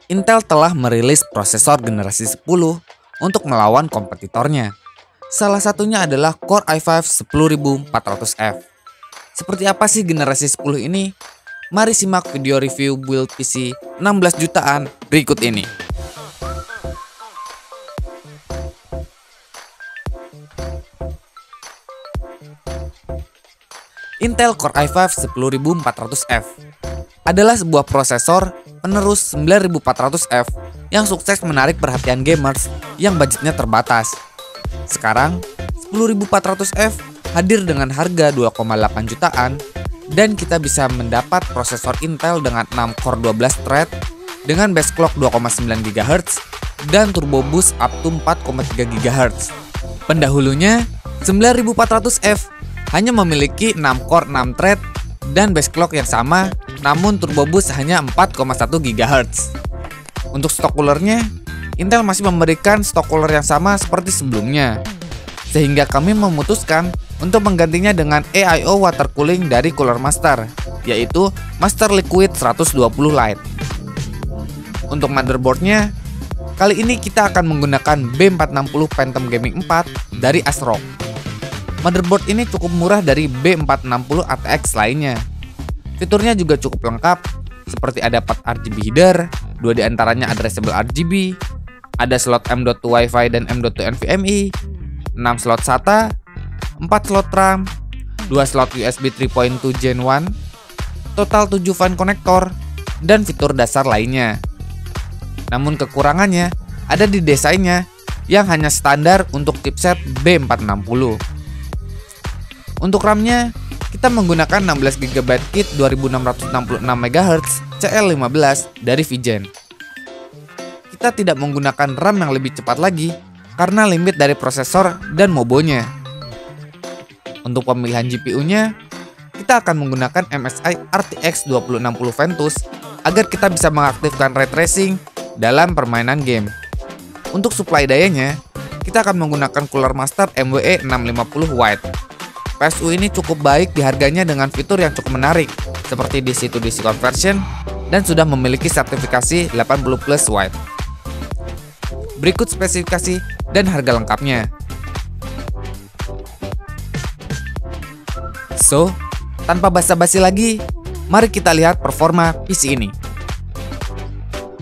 Intel telah merilis prosesor generasi 10 untuk melawan kompetitornya. Salah satunya adalah Core i5 10400F. Seperti apa sih generasi 10 ini? Mari simak video review build PC 16 jutaan berikut ini. Intel Core i5 10400F adalah sebuah prosesor penerus 9400F yang sukses menarik perhatian gamers yang budgetnya terbatas. Sekarang 10400F hadir dengan harga 2,8 jutaan dan kita bisa mendapat prosesor Intel dengan 6 core 12 thread dengan base clock 2,9 GHz dan turbo boost up to 4,3 GHz. Pendahulunya 9400F hanya memiliki 6 core 6 thread dan base clock yang sama, namun turbo boost hanya 4,1 GHz. Untuk stok coolernya, Intel masih memberikan stok cooler yang sama seperti sebelumnya, sehingga kami memutuskan untuk menggantinya dengan AIO water cooling dari Cooler Master, yaitu Master Liquid 120 Lite. Untuk motherboardnya, kali ini kita akan menggunakan B460 Phantom Gaming 4 dari ASRock. Motherboard ini cukup murah dari B460 ATX lainnya. Fiturnya juga cukup lengkap, seperti ada 4 RGB header, 2 diantaranya addressable RGB, ada slot M.2 Wi-Fi dan M.2 NVMe, 6 slot SATA, 4 slot RAM, 2 slot USB 3.2 Gen 1, total 7 fan konektor, dan fitur dasar lainnya. Namun kekurangannya ada di desainnya yang hanya standar untuk chipset B460. Untuk RAM-nya, kita menggunakan 16GB kit 2666 MHz CL15 dari Vigen. Kita tidak menggunakan RAM yang lebih cepat lagi karena limit dari prosesor dan mobonya. Untuk pemilihan GPU-nya, kita akan menggunakan MSI RTX 2060 Ventus agar kita bisa mengaktifkan ray tracing dalam permainan game. Untuk supply dayanya, kita akan menggunakan Cooler Master MWE 650 White. PSU ini cukup baik di harganya dengan fitur yang cukup menarik, seperti DC to DC conversion dan sudah memiliki sertifikasi 80+ White. Berikut spesifikasi dan harga lengkapnya. So, tanpa basa-basi lagi, mari kita lihat performa PC ini.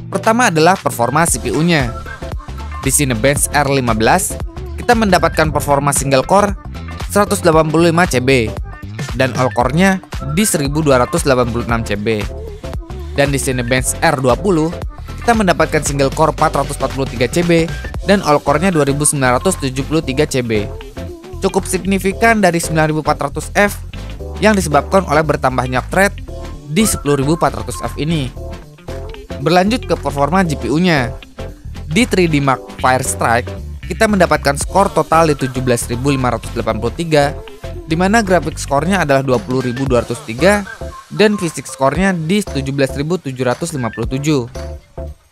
Pertama adalah performa CPU-nya. Di Cinebench R15, kita mendapatkan performa single core 185 CB dan all core-nya di 1286 CB. Dan di Cinebench R20, kita mendapatkan single core 443 CB dan all core-nya 2973 CB. Cukup signifikan dari 9400F yang disebabkan oleh bertambahnya thread di 10400F ini. Berlanjut ke performa GPU-nya. Di 3D Mark Firestrike, kita mendapatkan skor total di 17.583, di mana grafik skornya adalah 20.203 dan fisik skornya di 17.757.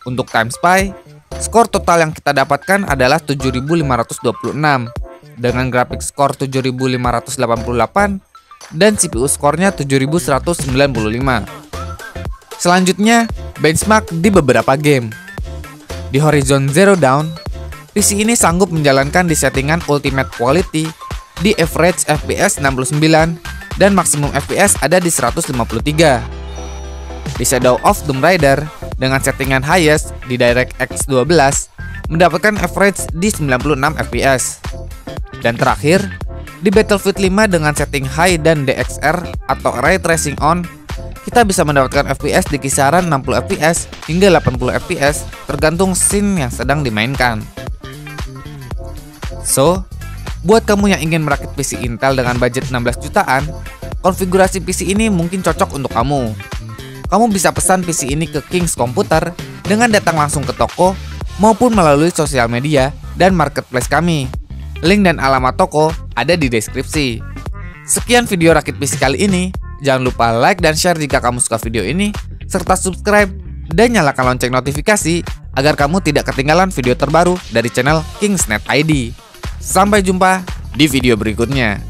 Untuk Time Spy, skor total yang kita dapatkan adalah 7.526 dengan grafik skor 7.588 dan CPU skornya 7.195. Selanjutnya, benchmark di beberapa game. Di Horizon Zero Dawn, PC ini sanggup menjalankan di settingan Ultimate Quality di average FPS 69 dan maksimum FPS ada di 153. Di Shadow of Tomb Raider dengan settingan highest di DirectX 12 mendapatkan average di 96 FPS. Dan terakhir, di Battlefield 5 dengan setting high dan DXR atau Ray Tracing on, kita bisa mendapatkan FPS di kisaran 60 FPS hingga 80 FPS tergantung scene yang sedang dimainkan. So, buat kamu yang ingin merakit PC Intel dengan budget 16 jutaan, konfigurasi PC ini mungkin cocok untuk kamu. Kamu bisa pesan PC ini ke Kings Komputer dengan datang langsung ke toko maupun melalui sosial media dan marketplace kami. Link dan alamat toko ada di deskripsi. Sekian video rakit PC kali ini. Jangan lupa like dan share jika kamu suka video ini, serta subscribe dan nyalakan lonceng notifikasi agar kamu tidak ketinggalan video terbaru dari channel Kingsnet ID. Sampai jumpa di video berikutnya.